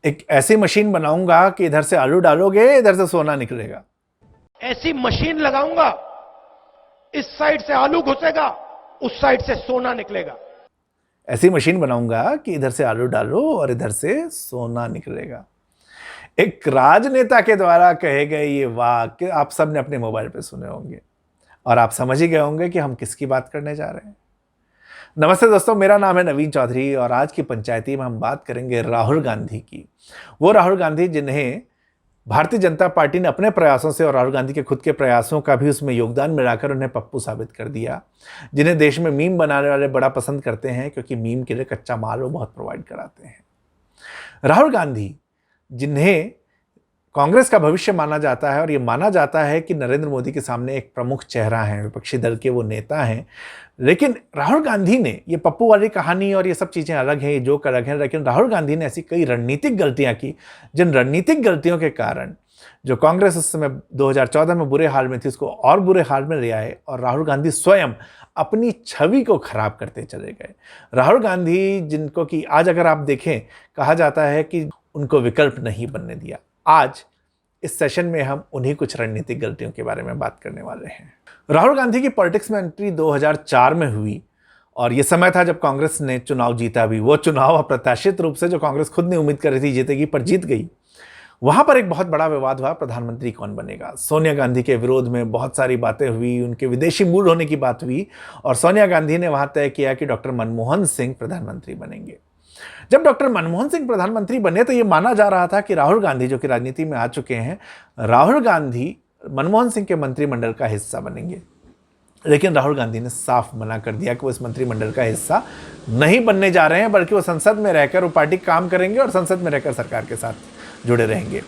एक ऐसी मशीन बनाऊंगा कि इधर से आलू डालोगे, इधर से सोना निकलेगा। ऐसी मशीन लगाऊंगा, इस साइड से आलू घुसेगा, उस साइड से सोना निकलेगा। ऐसी मशीन बनाऊंगा कि इधर से आलू डालो और इधर से सोना निकलेगा। एक राजनेता के द्वारा कहे गए ये वाक्य आप सब ने अपने मोबाइल पे सुने होंगे और आप समझ ही गए होंगे कि हम किसकी बात करने जा रहे हैं। नमस्ते दोस्तों, मेरा नाम है नवीन चौधरी और आज की पंचायती में हम बात करेंगे राहुल गांधी की। वो राहुल गांधी जिन्हें भारतीय जनता पार्टी ने अपने प्रयासों से और राहुल गांधी के खुद के प्रयासों का भी उसमें योगदान मिलाकर उन्हें पप्पू साबित कर दिया, जिन्हें देश में मीम बनाने वाले बड़ा पसंद करते हैं क्योंकि मीम के लिए कच्चा माल वो बहुत प्रोवाइड कराते हैं। राहुल गांधी जिन्हें कांग्रेस का भविष्य माना जाता है और ये माना जाता है कि नरेंद्र मोदी के सामने एक प्रमुख चेहरा है, विपक्षी दल के वो नेता हैं, लेकिन राहुल गांधी ने ये पप्पू वाली कहानी और ये सब चीज़ें अलग हैं, ये जोक अलग हैं, लेकिन राहुल गांधी ने ऐसी कई रणनीतिक गलतियां की जिन रणनीतिक गलतियों के कारण जो कांग्रेस उस समय 2014 में बुरे हाल में थी उसको और बुरे हाल में ले आए और राहुल गांधी स्वयं अपनी छवि को खराब करते चले गए। राहुल गांधी जिनको कि आज अगर आप देखें, कहा जाता है कि उनको विकल्प नहीं बनने दिया। आज इस सेशन में हम उन्हीं कुछ रणनीतिक गलतियों के बारे में बात करने वाले हैं। राहुल गांधी की पॉलिटिक्स में एंट्री 2004 में हुई और यह समय था जब कांग्रेस ने चुनाव जीता भी। वो चुनाव अप्रत्याशित रूप से जो कांग्रेस खुद ने उम्मीद कर रही थी जीतेगी, पर जीत गई। वहां पर एक बहुत बड़ा विवाद हुआ, प्रधानमंत्री कौन बनेगा। सोनिया गांधी के विरोध में बहुत सारी बातें हुई, उनके विदेशी मूल होने की बात हुई और सोनिया गांधी ने वहां तय किया कि डॉक्टर मनमोहन सिंह प्रधानमंत्री बनेंगे। जब डॉक्टर मनमोहन सिंह प्रधानमंत्री बने तो यह माना जा रहा था कि राहुल गांधी जो कि राजनीति में आ चुके हैं, राहुल गांधी मनमोहन सिंह के मंत्रिमंडल का हिस्सा बनेंगे। लेकिन राहुल गांधी ने साफ मना कर दिया कि वो इस मंत्रिमंडल का हिस्सा नहीं बनने जा रहे हैं, बल्कि वो संसद में रहकर वो पार्टी काम करेंगे और संसद में रहकर सरकार के साथ जुड़े रहेंगे।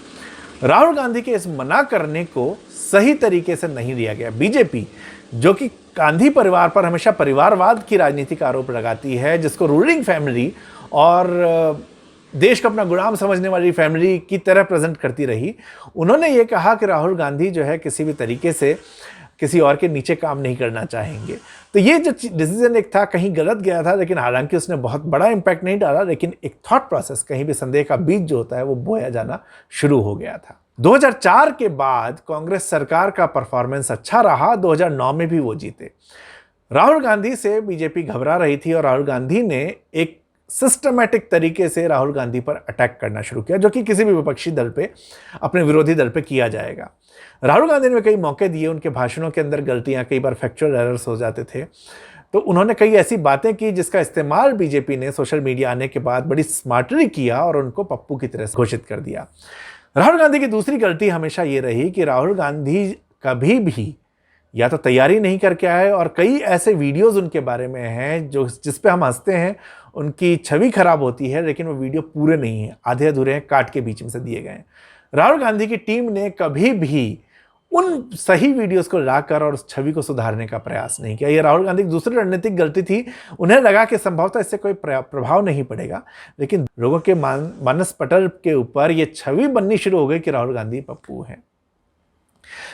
राहुल गांधी के इस मना करने को सही तरीके से नहीं लिया गया। बीजेपी जो कि गांधी परिवार पर हमेशा परिवारवाद की राजनीति का आरोप लगाती है, जिसको रूलिंग फैमिली और देश को अपना गुलाम समझने वाली फैमिली की तरह प्रेजेंट करती रही, उन्होंने ये कहा कि राहुल गांधी जो है किसी भी तरीके से किसी और के नीचे काम नहीं करना चाहेंगे। तो ये जो डिसीजन एक था कहीं गलत गया था, लेकिन हालांकि उसने बहुत बड़ा इंपैक्ट नहीं डाला, लेकिन एक थॉट प्रोसेस, कहीं भी संदेह का बीज जो होता है वो बोया जाना शुरू हो गया था। 2004 के बाद कांग्रेस सरकार का परफॉर्मेंस अच्छा रहा, 2009 में भी वो जीते। राहुल गांधी से बीजेपी घबरा रही थी और राहुल गांधी ने एक सिस्टमैटिक तरीके से राहुल गांधी पर अटैक करना शुरू किया, जो कि किसी भी विपक्षी दल पे, अपने विरोधी दल पे किया जाएगा। राहुल गांधी ने कई मौके दिए, उनके भाषणों के अंदर गलतियां, कई बार फैक्चुअल एरर्स हो जाते थे, तो उन्होंने कई ऐसी बातें की जिसका इस्तेमाल बीजेपी ने सोशल मीडिया आने के बाद बड़ी स्मार्टली किया और उनको पप्पू की तरह घोषित कर दिया। राहुल गांधी की दूसरी गलती हमेशा ये रही कि राहुल गांधी कभी भी या तो तैयारी नहीं करके आए, और कई ऐसे वीडियोस उनके बारे में हैं जो जिस पे हम हंसते हैं, उनकी छवि खराब होती है, लेकिन वो वीडियो पूरे नहीं हैं, आधे अधूरे हैं, काट के बीच में से दिए गए हैं। राहुल गांधी की टीम ने कभी भी उन सही वीडियोस को लाकर और उस छवि को सुधारने का प्रयास नहीं किया। ये राहुल गांधी की दूसरी रणनीतिक गलती थी। उन्हें लगा कि संभवतः इससे कोई प्रभाव नहीं पड़ेगा, लेकिन लोगों के मानस पटल के ऊपर ये छवि बननी शुरू हो गई कि राहुल गांधी पप्पू हैं।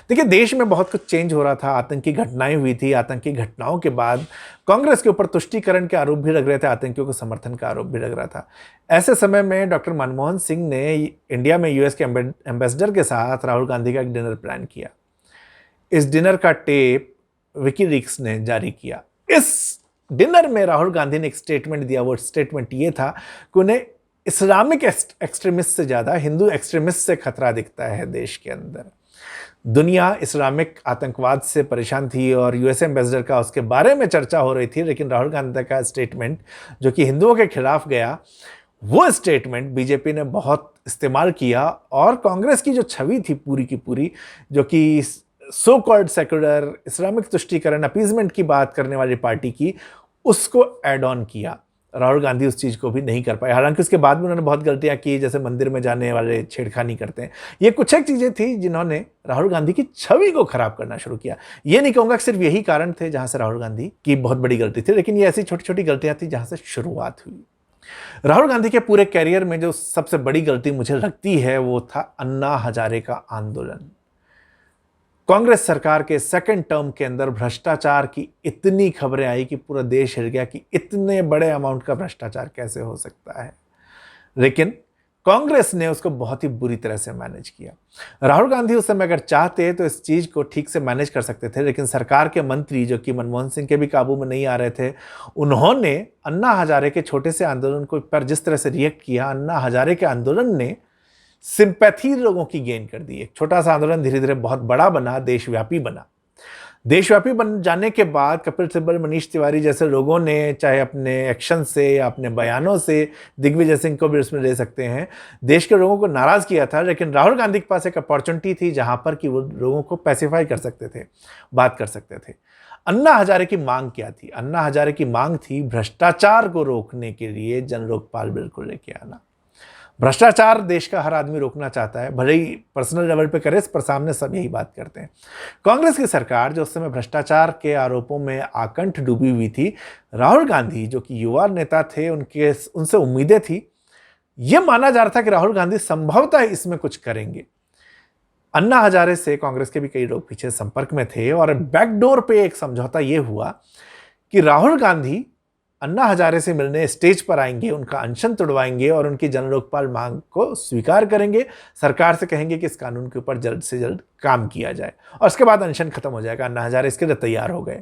देखिए, देश में बहुत कुछ चेंज हो रहा था, आतंकी घटनाएं हुई थी, आतंकी घटनाओं के बाद कांग्रेस के ऊपर तुष्टीकरण के आरोप भी लग रहे थे, आतंकियों को समर्थन का आरोप भी लग रहा था। ऐसे समय में डॉक्टर मनमोहन सिंह ने इंडिया में यूएस के एम्बेसडर के साथ राहुल गांधी का एक डिनर प्लान किया। इस डिनर का टेप विकीलीक्स ने जारी किया। इस डिनर में राहुल गांधी ने एक स्टेटमेंट दिया। वो स्टेटमेंट ये था कि उन्हें इस्लामिक एक्सट्रीमिस्ट से ज्यादा हिंदू एक्सट्रीमिस्ट से खतरा दिखता है देश के अंदर। दुनिया इस्लामिक आतंकवाद से परेशान थी और यूएस एम्बेसडर का उसके बारे में चर्चा हो रही थी, लेकिन राहुल गांधी का स्टेटमेंट जो कि हिंदुओं के खिलाफ गया, वो स्टेटमेंट बीजेपी ने बहुत इस्तेमाल किया और कांग्रेस की जो छवि थी पूरी की पूरी, जो कि सो कॉल्ड सेक्युलर, इस्लामिक तुष्टीकरण, अपीजमेंट की बात करने वाली पार्टी की, उसको ऐड ऑन किया। राहुल गांधी उस चीज़ को भी नहीं कर पाए। हालांकि उसके बाद भी उन्होंने बहुत गलतियां की, जैसे मंदिर में जाने वाले छेड़खानी करते हैं। ये कुछ एक चीज़ें थी जिन्होंने राहुल गांधी की छवि को खराब करना शुरू किया। ये नहीं कहूँगा कि सिर्फ यही कारण थे जहां से राहुल गांधी की बहुत बड़ी गलती थी, लेकिन ये ऐसी छोटी छोटी गलतियां थी जहां से शुरुआत हुई। राहुल गांधी के पूरे कैरियर में जो सबसे बड़ी गलती मुझे लगती है वो था अन्ना हजारे का आंदोलन। कांग्रेस सरकार के सेकंड टर्म के अंदर भ्रष्टाचार की इतनी खबरें आई कि पूरा देश हिल गया कि इतने बड़े अमाउंट का भ्रष्टाचार कैसे हो सकता है। लेकिन कांग्रेस ने उसको बहुत ही बुरी तरह से मैनेज किया। राहुल गांधी उस समय अगर चाहते तो इस चीज को ठीक से मैनेज कर सकते थे, लेकिन सरकार के मंत्री जो कि मनमोहन सिंह के भी काबू में नहीं आ रहे थे, उन्होंने अन्ना हजारे के छोटे से आंदोलन को पर जिस तरह से रिएक्ट किया, अन्ना हजारे के आंदोलन ने सिंपैथी लोगों की गेन कर दी। एक छोटा सा आंदोलन धीरे धीरे बहुत बड़ा बना, देशव्यापी बना। देशव्यापी बन जाने के बाद कपिल सिब्बल, मनीष तिवारी जैसे लोगों ने चाहे अपने एक्शन से या अपने बयानों से, दिग्विजय सिंह को भी उसमें ले सकते हैं, देश के लोगों को नाराज किया था। लेकिन राहुल गांधी के पास एक अपॉर्चुनिटी थी जहां पर कि वो लोगों को पैसिफाई कर सकते थे, बात कर सकते थे। अन्ना हजारे की मांग क्या थी? अन्ना हजारे की मांग थी भ्रष्टाचार को रोकने के लिए जन लोकपाल बिल को लेके आना। भ्रष्टाचार देश का हर आदमी रोकना चाहता है, भले ही पर्सनल लेवल पे करे, पर सामने सब यही बात करते हैं। कांग्रेस की सरकार जो उस समय भ्रष्टाचार के आरोपों में आकंठ डूबी हुई थी, राहुल गांधी जो कि युवा नेता थे, उनसे उम्मीदें थी। यह माना जा रहा था कि राहुल गांधी संभवतः इसमें कुछ करेंगे। अन्ना हजारे से कांग्रेस के भी कई लोग पीछे संपर्क में थे और बैकडोर पे एक समझौता यह हुआ कि राहुल गांधी अन्ना हजारे से मिलने स्टेज पर आएंगे, उनका अनशन तुड़वाएंगे और उनकी जन लोकपाल मांग को स्वीकार करेंगे। सरकार से कहेंगे कि इस कानून के ऊपर जल्द से जल्द काम किया जाए और उसके बाद अनशन खत्म हो जाएगा। अन्ना हजारे इसके लिए तैयार हो गए।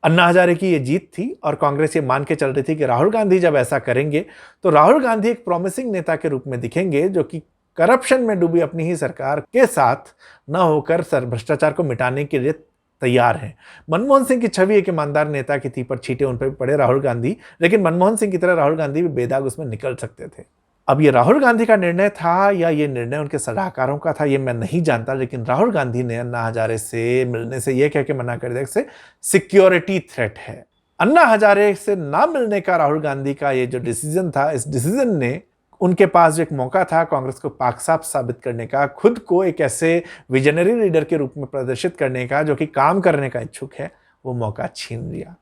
अन्ना हजारे की ये जीत थी और कांग्रेस ये मान के चल रही थी कि राहुल गांधी जब ऐसा करेंगे तो राहुल गांधी एक प्रॉमिसिंग नेता के रूप में दिखेंगे, जो कि करप्शन में डूबी अपनी ही सरकार के साथ न होकर भ्रष्टाचार को मिटाने के लिए तैयार हैं। मनमोहन सिंह की छवि एक ईमानदार नेता की थी, पर छींटे उन पर भी पड़े राहुल गांधी, लेकिन मनमोहन सिंह की तरह राहुल गांधी भी बेदाग उसमें निकल सकते थे। अब ये राहुल गांधी का निर्णय था या ये निर्णय उनके सलाहकारों का था, ये मैं नहीं जानता, लेकिन राहुल गांधी ने अन्ना हजारे से मिलने से ये कह के मना कर दिया कि सिक्योरिटी थ्रेट है। अन्ना हजारे से ना मिलने का राहुल गांधी का ये जो डिसीजन था, इस डिसीजन ने उनके पास जो एक मौका था कांग्रेस को पाक साफ साबित करने का, खुद को एक ऐसे विजनरी लीडर के रूप में प्रदर्शित करने का जो कि काम करने का इच्छुक है, वो मौका छीन लिया।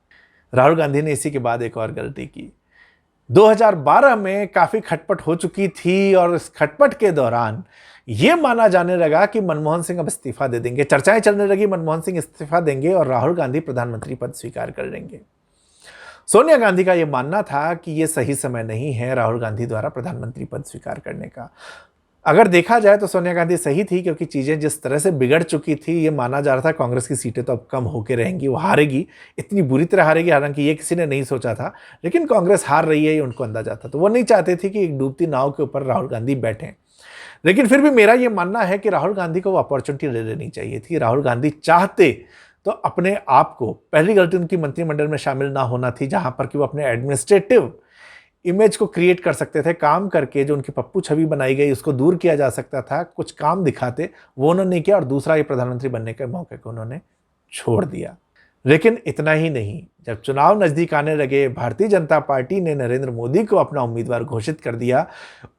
राहुल गांधी ने इसी के बाद एक और गलती की। 2012 में काफी खटपट हो चुकी थी और इस खटपट के दौरान यह माना जाने लगा कि मनमोहन सिंह अब इस्तीफा दे देंगे। चर्चाएं चलने लगी मनमोहन सिंह इस्तीफा देंगे और राहुल गांधी प्रधानमंत्री पद स्वीकार कर लेंगे। सोनिया गांधी का यह मानना था कि यह सही समय नहीं है राहुल गांधी द्वारा प्रधानमंत्री पद स्वीकार करने का। अगर देखा जाए तो सोनिया गांधी सही थी, क्योंकि चीजें जिस तरह से बिगड़ चुकी थी, यह माना जा रहा था कांग्रेस की सीटें तो अब कम होकर रहेंगी, वो हारेगी, इतनी बुरी तरह हारेगी, हालांकि ये किसी ने नहीं सोचा था, लेकिन कांग्रेस हार रही है ये उनको अंदाजा था। तो वो नहीं चाहते थे कि एक डूबती नाव के ऊपर राहुल गांधी बैठें। लेकिन फिर भी मेरा यह मानना है कि राहुल गांधी को वो अपॉर्चुनिटी ले लेनी चाहिए थी। राहुल गांधी चाहते तो अपने आप को, पहली गलती उनकी मंत्रिमंडल में शामिल ना होना थी, जहां पर कि वो अपने एडमिनिस्ट्रेटिव इमेज को क्रिएट कर सकते थे काम करके। जो उनकी पप्पू छवि बनाई गई उसको दूर किया जा सकता था, कुछ काम दिखाते, वो उन्होंने किया और दूसरा ये प्रधानमंत्री बनने के मौके को उन्होंने छोड़ दिया। लेकिन इतना ही नहीं, जब चुनाव नजदीक आने लगे, भारतीय जनता पार्टी ने नरेंद्र मोदी को अपना उम्मीदवार घोषित कर दिया।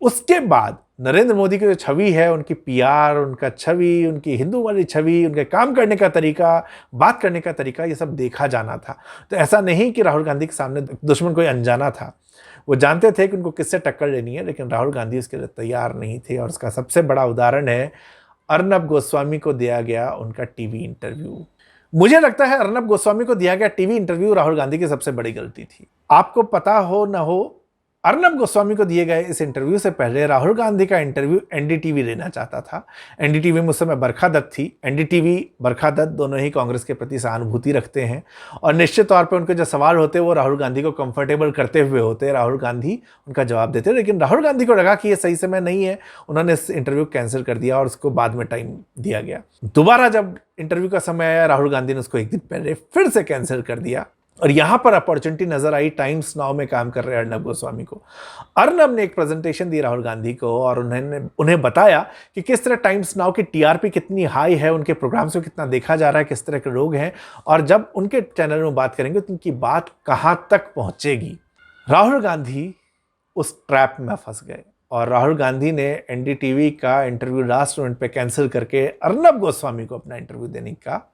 उसके बाद नरेंद्र मोदी की जो छवि है, उनकी पीआर, उनका छवि, उनकी हिंदू वाली छवि, उनके काम करने का तरीका, बात करने का तरीका, ये सब देखा जाना था। तो ऐसा नहीं कि राहुल गांधी के सामने दुश्मन कोई अनजाना था, वो जानते थे कि उनको किससे टक्कर लेनी है, लेकिन राहुल गांधी उसके लिए तैयार नहीं थे। और उसका सबसे बड़ा उदाहरण है अर्नब गोस्वामी को दिया गया उनका टीवी इंटरव्यू। मुझे लगता है अर्नब गोस्वामी को दिया गया टीवी इंटरव्यू राहुल गांधी की सबसे बड़ी गलती थी। आपको पता हो न हो, अर्नब गोस्वामी को दिए गए इस इंटरव्यू से पहले राहुल गांधी का इंटरव्यू एनडीटीवी लेना चाहता था। एनडीटीवी में उस समय बरखा दत्त थी। एनडीटीवी, बरखा दत्त दोनों ही कांग्रेस के प्रति सहानुभूति रखते हैं और निश्चित तौर पे उनके जो सवाल होते वो राहुल गांधी को कंफर्टेबल करते हुए होते। राहुल गांधी उनका जवाब देते, लेकिन राहुल गांधी को लगा कि ये सही समय नहीं है, उन्होंने इस इंटरव्यू कैंसिल कर दिया और उसको बाद में टाइम दिया गया। दोबारा जब इंटरव्यू का समय आया, राहुल गांधी ने उसको एक दिन पहले फिर से कैंसिल कर दिया और यहां पर अपॉर्चुनिटी नजर आई टाइम्स नाउ में काम कर रहे अर्नब गोस्वामी को। अर्नब ने एक प्रेजेंटेशन दी राहुल गांधी को और उन्हें बताया कि किस तरह टाइम्स नाउ की टीआरपी कितनी हाई है, उनके प्रोग्राम्स को कितना देखा जा रहा है, किस तरह के लोग हैं, और जब उनके चैनल में बात करेंगे तो उनकी बात कहां तक पहुंचेगी। राहुल गांधी उस ट्रैप में फंस गए और राहुल गांधी ने एनडीटीवी का इंटरव्यू लास्ट मिनट पे कैंसिल करके अर्नब गोस्वामी को अपना इंटरव्यू देने का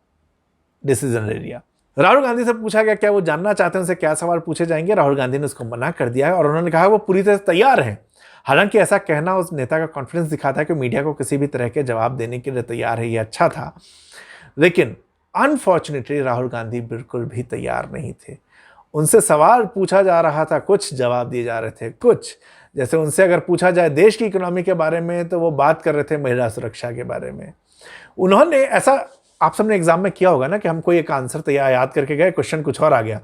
डिसीजन ले लिया। राहुल गांधी से पूछा गया क्या वो जानना चाहते हैं उनसे क्या सवाल पूछे जाएंगे। राहुल गांधी ने उसको मना कर दिया और उन्होंने कहा वो पूरी तरह से तैयार हैं। हालांकि ऐसा कहना उस नेता का कॉन्फिडेंस दिखाता है कि मीडिया को किसी भी तरह के जवाब देने के लिए तैयार है, ये अच्छा था। लेकिन अनफॉर्चुनेटली राहुल गांधी बिल्कुल भी तैयार नहीं थे। उनसे सवाल पूछा जा रहा था, कुछ जवाब दिए जा रहे थे, कुछ, जैसे उनसे अगर पूछा जाए देश की इकोनॉमी के बारे में तो वो बात कर रहे थे महिला सुरक्षा के बारे में। उन्होंने ऐसा, आप सबने एग्जाम में किया होगा ना कि हम कोई एक आंसर तैयार याद करके गए, क्वेश्चन कुछ और आ गया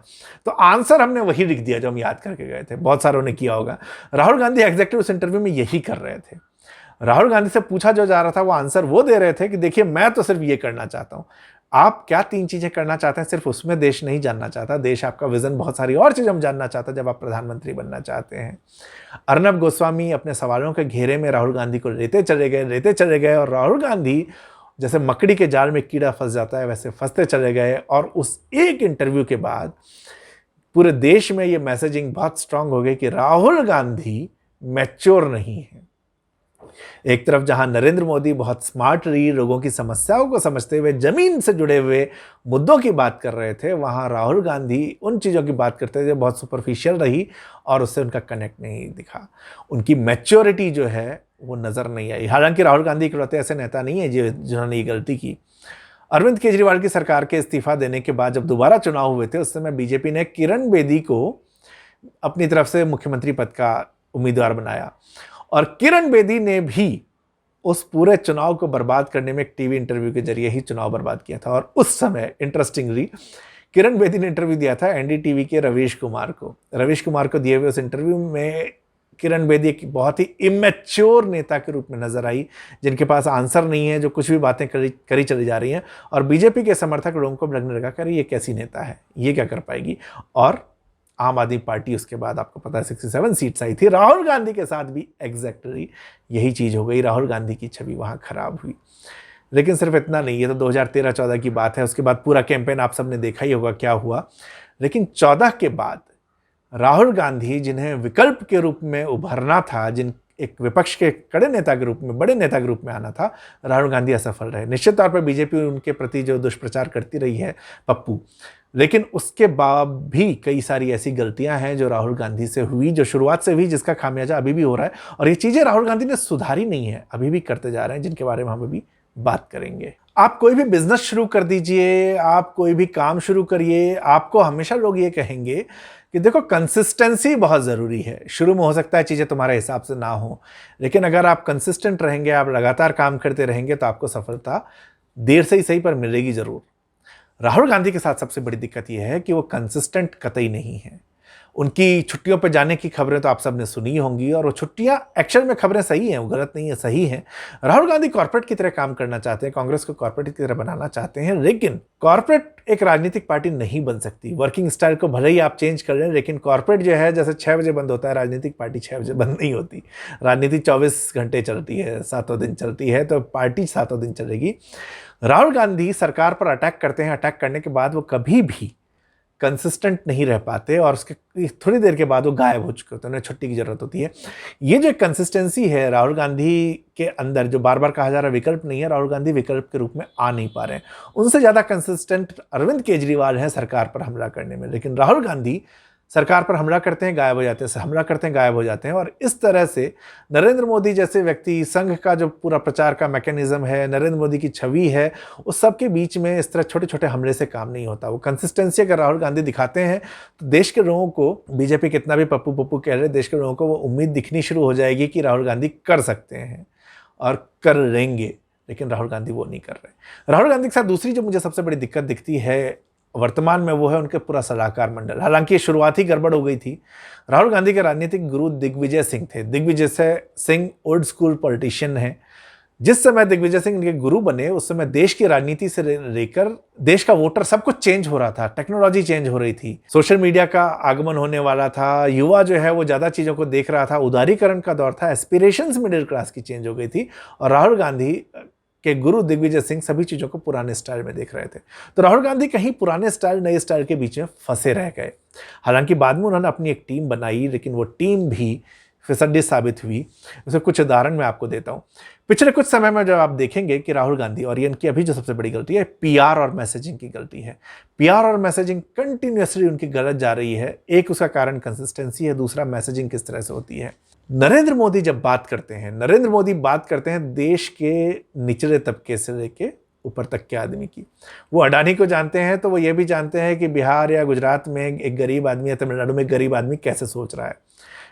तो आंसर हमने वही लिख दिया जो हम याद करके गए थे। बहुत सारों ने किया होगा। राहुल गांधी एग्जैक्टली उस इंटरव्यू में यही कर रहे थे। राहुल गांधी से पूछा जो जा रहा था वो आंसर वो दे रहे थे कि देखिए मैं तो सिर्फ ये करना चाहता हूं, आप क्या 3 चीजें करना चाहते हैं, सिर्फ उसमें देश नहीं जानना चाहता, देश आपका विजन बहुत सारी और चीजें हम जानना चाहता जब आप प्रधानमंत्री बनना चाहते हैं। अर्नब गोस्वामी अपने सवालों के घेरे में राहुल गांधी को लेते चले गए और राहुल गांधी जैसे मकड़ी के जाल में कीड़ा फंस जाता है वैसे फंसते चले गए। और उस एक इंटरव्यू के बाद पूरे देश में ये मैसेजिंग बहुत स्ट्रांग हो गई कि राहुल गांधी मैच्योर नहीं है। एक तरफ जहां नरेंद्र मोदी बहुत स्मार्ट रही, लोगों की समस्याओं को समझते हुए जमीन से जुड़े हुए मुद्दों की बात कर रहे थे, वहां राहुल गांधी उन चीज़ों की बात करते थे जो बहुत सुपरफिशियल रही और उससे उनका कनेक्ट नहीं दिखा। उनकी मैच्योरिटी जो है वो नज़र नहीं आई। हालांकि राहुल गांधी इकलौते ऐसे नेता नहीं है जिन्होंने ये गलती की। अरविंद केजरीवाल की सरकार के इस्तीफा देने के बाद जब दोबारा चुनाव हुए थे उस समय बीजेपी ने किरण बेदी को अपनी तरफ से मुख्यमंत्री पद का उम्मीदवार बनाया और किरण बेदी ने भी उस पूरे चुनाव को बर्बाद करने में एक टीवी इंटरव्यू के जरिए ही चुनाव बर्बाद किया था। और उस समय इंटरेस्टिंगली किरण बेदी ने इंटरव्यू दिया था एनडीटीवी के रवीश कुमार को दिए हुए उस इंटरव्यू में किरण बेदी एक बहुत ही इमेच्योर नेता के रूप में नजर आई, जिनके पास आंसर नहीं है, जो कुछ भी बातें करी चली जा रही हैं। और बीजेपी के समर्थक लोगों को लगने लगा कि ये कैसी नेता है, ये क्या कर पाएगी। और आम आदमी पार्टी उसके बाद आपको पता है 67 सीट्स आई थी। राहुल गांधी के साथ भी एग्जैक्टली यही चीज़ हो गई। राहुल गांधी की छवि वहाँ खराब हुई। लेकिन सिर्फ इतना नहीं, ये तो 2013-14 की बात है। उसके बाद पूरा कैंपेन आप सबने देखा ही होगा क्या हुआ। लेकिन 14 के बाद राहुल गांधी, जिन्हें विकल्प के रूप में उभरना था, जिन एक विपक्ष के कड़े नेता के रूप में, बड़े नेता के रूप में आना था, राहुल गांधी असफल रहे। निश्चित तौर पर बीजेपी उनके प्रति जो दुष्प्रचार करती रही है पप्पू, लेकिन उसके बाद भी कई सारी ऐसी गलतियां हैं जो राहुल गांधी से हुई, जो शुरुआत से हुई, जिसका खामियाजा अभी भी हो रहा है। और ये चीजें राहुल गांधी ने सुधारी नहीं है, अभी भी करते जा रहे हैं, जिनके बारे में हम अभी बात करेंगे। आप कोई भी बिजनेस शुरू कर दीजिए, आप कोई भी काम शुरू करिए, आपको हमेशा लोग ये कहेंगे कि देखो कंसिस्टेंसी बहुत ज़रूरी है। शुरू में हो सकता है चीज़ें तुम्हारे हिसाब से ना हो, लेकिन अगर आप कंसिस्टेंट रहेंगे, आप लगातार काम करते रहेंगे तो आपको सफलता देर से ही सही पर मिलेगी ज़रूर। राहुल गांधी के साथ सबसे बड़ी दिक्कत यह है कि वो कंसिस्टेंट कतई नहीं है। उनकी छुट्टियों पर जाने की खबरें तो आप सबने सुनी होंगी, और वो छुट्टियां एक्चुअल में खबरें सही हैं, वो गलत नहीं है, सही हैं। राहुल गांधी कॉर्पोरेट की तरह काम करना चाहते हैं, कांग्रेस को कॉर्पोरेट की तरह बनाना चाहते हैं, लेकिन कॉर्पोरेट एक राजनीतिक पार्टी नहीं बन सकती। वर्किंग स्टाइल को भले ही आप चेंज कर लें, लेकिन कॉर्पोरेट जो है जैसे 6 बजे बंद होता है, राजनीतिक पार्टी 6 बजे बंद नहीं होती। राजनीति 24 घंटे चलती है, 7 दिन चलती है, तो पार्टी 7 दिन चलेगी। राहुल गांधी सरकार पर अटैक करते हैं, अटैक करने के बाद वो कभी भी कंसिस्टेंट नहीं रह पाते और उसके थोड़ी देर के बाद वो गायब हो चुके होते हैं, उन्हें छुट्टी की जरूरत होती है। ये जो कंसिस्टेंसी है राहुल गांधी के अंदर, जो बार बार कहा जा रहा है विकल्प नहीं है, राहुल गांधी विकल्प के रूप में आ नहीं पा रहे हैं। उनसे ज़्यादा कंसिस्टेंट अरविंद केजरीवाल हैं सरकार पर हमला करने में, लेकिन राहुल गांधी सरकार पर हमला करते हैं, गायब हो जाते हैं, हमला करते हैं, गायब हो जाते हैं। और इस तरह से नरेंद्र मोदी जैसे व्यक्ति, संघ का जो पूरा प्रचार का मैकेनिज्म है, नरेंद्र मोदी की छवि है, उस सब के बीच में इस तरह छोटे छोटे हमले से काम नहीं होता। वो कंसिस्टेंसी अगर राहुल गांधी दिखाते हैं तो देश के लोगों को, बीजेपी कितना भी पप्पू पप्पू कह रहे, देश के लोगों को वो उम्मीद दिखनी शुरू हो जाएगी कि राहुल गांधी कर सकते हैं और कर लेंगे। लेकिन राहुल गांधी वो नहीं कर रहे। राहुल गांधी के साथ दूसरी जो मुझे सबसे बड़ी दिक्कत दिखती है वर्तमान में, वो है उनके पूरा सलाहकार मंडल। हालांकि शुरुआत ही गड़बड़ हो गई थी। राहुल गांधी के राजनीतिक गुरु दिग्विजय सिंह थे। Digvijay Singh old school politician हैं। जिस समय दिग्विजय सिंह इनके गुरु बने उस समय देश की राजनीति से लेकर देश का वोटर सब कुछ चेंज हो रहा था, टेक्नोलॉजी चेंज हो रही थी, सोशल मीडिया का आगमन होने वाला था, युवा जो है वो ज़्यादा चीज़ों को देख रहा था, उदारीकरण का दौर था, एस्पिरेशंस मिडिल क्लास की चेंज हो गई थी। और राहुल गांधी के गुरु दिग्विजय सिंह सभी चीज़ों को पुराने स्टाइल में देख रहे थे। तो राहुल गांधी कहीं पुराने स्टाइल नए स्टाइल के बीच में फंसे रह गए। हालांकि बाद में उन्होंने अपनी एक टीम बनाई, लेकिन वो टीम भी फिसड्डी साबित हुई। उसके कुछ उदाहरण मैं आपको देता हूँ। पिछले कुछ समय में जब आप देखेंगे कि राहुल गांधी, और ये इनकी अभी जो सबसे बड़ी गलती है, पीआर और मैसेजिंग की गलती है। पीआर और मैसेजिंग कंटिन्यूसली उनकी गलत जा रही है। एक उसका कारण कंसिस्टेंसी है, दूसरा मैसेजिंग किस तरह से होती है। नरेंद्र मोदी जब बात करते हैं, नरेंद्र मोदी बात करते हैं देश के निचले तबके से लेके ऊपर तक के आदमी की। वो अडानी को जानते हैं तो वो ये भी जानते हैं कि बिहार या गुजरात में एक गरीब आदमी या तमिलनाडु में गरीब आदमी कैसे सोच रहा है।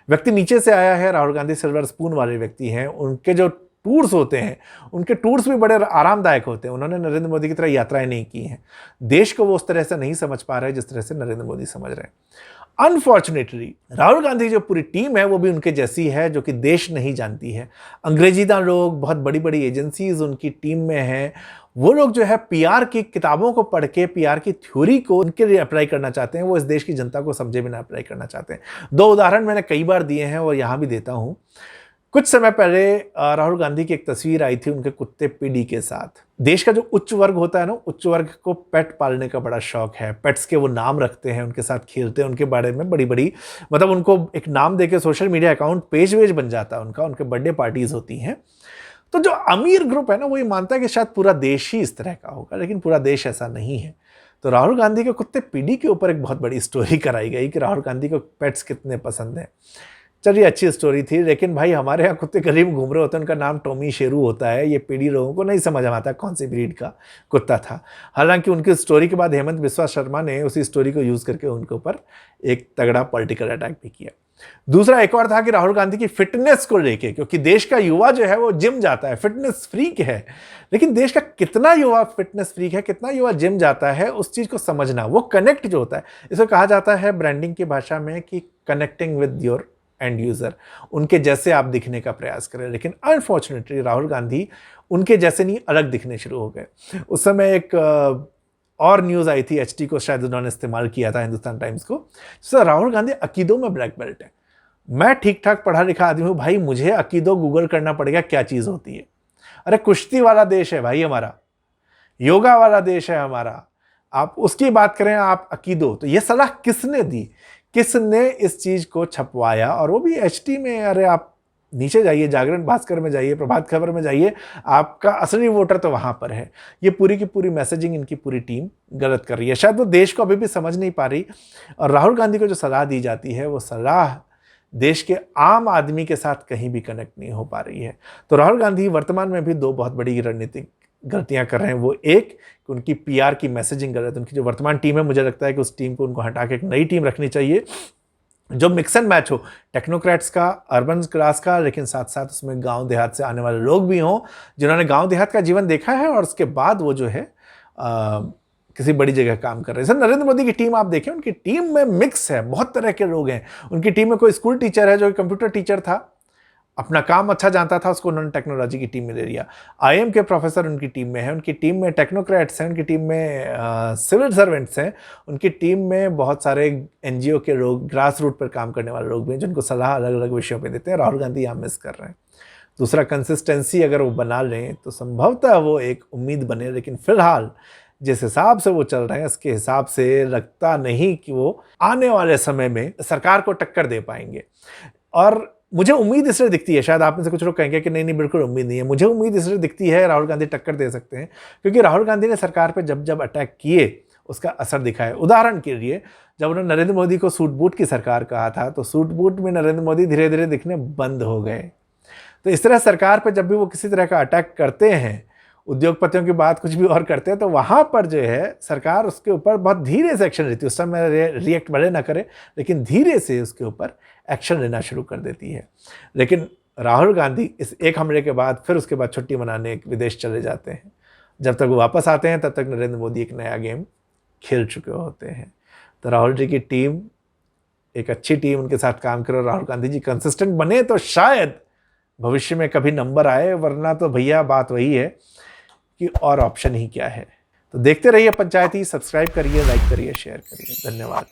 व्यक्ति नीचे से आया है, राहुल गांधी सिल्वर स्पून वाले व्यक्ति हैं। उनके जो टूर्स होते हैं, उनके टूर्स भी बड़े आरामदायक होते हैं। उन्होंने नरेंद्र मोदी की तरह यात्राएं नहीं की हैं। देश को वो उस तरह से नहीं समझ पा रहे जिस तरह से नरेंद्र मोदी समझ रहे हैं। अनफॉर्चुनेटली राहुल गांधी जो पूरी टीम है वो भी उनके जैसी है, जो कि देश नहीं जानती है। अंग्रेजीदान लोग, बहुत बड़ी बड़ी एजेंसीज उनकी टीम में हैं। वो लोग जो है पीआर की किताबों को पढ़ के, पीआर की थ्योरी को उनके लिए अप्लाई करना चाहते हैं। वो इस देश की जनता को समझे बिना अप्लाई करना चाहते हैं। 2 उदाहरण मैंने कई बार दिए हैं और यहां भी देता हूं। कुछ समय पहले राहुल गांधी की एक तस्वीर आई थी उनके कुत्ते पीडी के साथ। देश का जो उच्च वर्ग होता है ना, उच्च वर्ग को पेट पालने का बड़ा शौक है। पेट्स के वो नाम रखते हैं, उनके साथ खेलते हैं, उनके बारे में बड़ी बड़ी, मतलब उनको एक नाम देके सोशल मीडिया अकाउंट पेज वेज बन जाता है उनका, उनके बर्थडे पार्टीज होती हैं। तो जो अमीर ग्रुप है ना, वो ये मानता है कि शायद पूरा देश ही इस तरह का होगा, लेकिन पूरा देश ऐसा नहीं है। तो राहुल गांधी के कुत्ते पीडी के ऊपर एक बहुत बड़ी स्टोरी कराई गई कि राहुल गांधी को पेट्स कितने पसंद हैं। चलिए, अच्छी स्टोरी थी, लेकिन भाई हमारे यहाँ कुत्ते करीब घूम रहे होते हैं, उनका नाम टॉमी शेरू होता है। ये पीढ़ी लोगों को नहीं समझ आता कौन सी ब्रीड का कुत्ता था। हालांकि उनकी स्टोरी के बाद हेमंत बिस्वा शर्मा ने उसी स्टोरी को यूज़ करके उनके ऊपर एक तगड़ा पॉलिटिकल अटैक भी किया। दूसरा एक और था कि राहुल गांधी की फिटनेस को लेके, क्योंकि देश का युवा जो है वो जिम जाता है, फिटनेस फ्रीक है, लेकिन देश का कितना युवा फिटनेस फ्रीक है, कितना युवा जिम जाता है, उस चीज़ को समझना, वो कनेक्ट जो होता है, इसको कहा जाता है ब्रांडिंग की भाषा में कि connecting with your and user. उनके जैसे आप दिखने का प्रयास करें। लेकिन अनफॉर्चुनेटली राहुल गांधी उनके जैसे नहीं, अलग दिखने शुरू हो गए। उस समय एक और न्यूज़ आई थी, HT को शायद उन्होंने इस्तेमाल किया था, हिंदुस्तान टाइम्स को। सर, राहुल गांधी अकीदों में ब्लैक बेल्ट है। मैं ठीक ठाक पढ़ा लिखा आदमी हूँ भाई, मुझे अकीदों गूगल करना पड़ेगा क्या चीज़ होती है। अरे कुश्ती वाला देश है भाई हमारा, योगा वाला देश है हमारा, आप उसकी बात करें, आप अकीदों। तो ये सलाह किसने दी, किसने इस चीज को छपवाया, और वो भी HT में। अरे आप नीचे जाइए, जागरण भास्कर में जाइए, प्रभात खबर में जाइए, आपका असली वोटर तो वहां पर है। ये पूरी की पूरी मैसेजिंग इनकी पूरी टीम गलत कर रही है। शायद वो देश को अभी भी समझ नहीं पा रही, और राहुल गांधी को जो सलाह दी जाती है वो सलाह देश के आम आदमी के साथ कहीं भी कनेक्ट नहीं हो पा रही है। तो राहुल गांधी वर्तमान में भी 2 बहुत बड़ी रणनीतिक गलतियां कर रहे हैं। वो एक कि उनकी पीआर की मैसेजिंग गलत। उनकी जो वर्तमान टीम है, मुझे लगता है कि उस टीम को उनको हटा के एक नई टीम रखनी चाहिए, जो मिक्स एंड मैच हो, टेक्नोक्रेट्स का, अर्बन क्लास का, लेकिन साथ साथ उसमें गांव देहात से आने वाले लोग भी हों, जिन्होंने गांव देहात का जीवन देखा है और उसके बाद वो जो है किसी बड़ी जगह काम कर रहे हैं। सर, नरेंद्र मोदी की टीम आप देखें, उनकी टीम में मिक्स है, बहुत तरह के लोग हैं। उनकी टीम में कोई स्कूल टीचर है जो कंप्यूटर टीचर था, अपना काम अच्छा जानता था, उसको उन्होंने टेक्नोलॉजी की टीम में ले लिया। IIM के प्रोफेसर उनकी टीम में है, उनकी टीम में टेक्नोक्रेट्स हैं, उनकी टीम में सिविल सर्वेंट्स हैं, उनकी टीम में बहुत सारे NGO के लोग, ग्रास रूट पर काम करने वाले लोग भी हैं, जिनको सलाह अलग अलग विषयों पे देते हैं। राहुल गांधी यहाँ मिस कर रहे हैं। दूसरा, कंसिस्टेंसी अगर वो बना लें तो संभवतः वो एक उम्मीद बने, लेकिन फिलहाल जिस हिसाब से वो चल रहे हैं, उसके हिसाब से लगता नहीं कि वो आने वाले समय में सरकार को टक्कर दे पाएंगे। और मुझे उम्मीद इसलिए दिखती है, शायद आप में से कुछ लोग कहेंगे कि नहीं बिल्कुल उम्मीद नहीं है, मुझे उम्मीद इसलिए दिखती है राहुल गांधी टक्कर दे सकते हैं, क्योंकि राहुल गांधी ने सरकार पे जब जब अटैक किए उसका असर दिखा है। उदाहरण के लिए, जब उन्होंने नरेंद्र मोदी को सूट बूट की सरकार कहा था, तो सूट बूट में नरेंद्र मोदी धीरे धीरे दिखने बंद हो गए। तो इस तरह सरकार पर जब भी वो किसी तरह का अटैक करते हैं, उद्योगपतियों की बात कुछ भी और करते हैं, तो वहां पर जो है सरकार उसके ऊपर बहुत धीरे से एक्शन लेती है। उस समय रिएक्ट भले ना करे, लेकिन धीरे से उसके ऊपर एक्शन लेना शुरू कर देती है। लेकिन राहुल गांधी इस एक हमले के बाद फिर उसके बाद छुट्टी मनाने विदेश चले जाते हैं। जब तक वो वापस आते हैं, तब तक नरेंद्र मोदी एक नया गेम खेल चुके होते हैं। तो राहुल जी की टीम एक अच्छी टीम, उनके साथ काम करो, राहुल गांधी जी कंसिस्टेंट बने तो शायद भविष्य में कभी नंबर आए, वरना तो भैया बात वही है कि और ऑप्शन ही क्या है। तो देखते रहिए पंचायती, सब्सक्राइब करिए, लाइक करिए, शेयर करिए। धन्यवाद।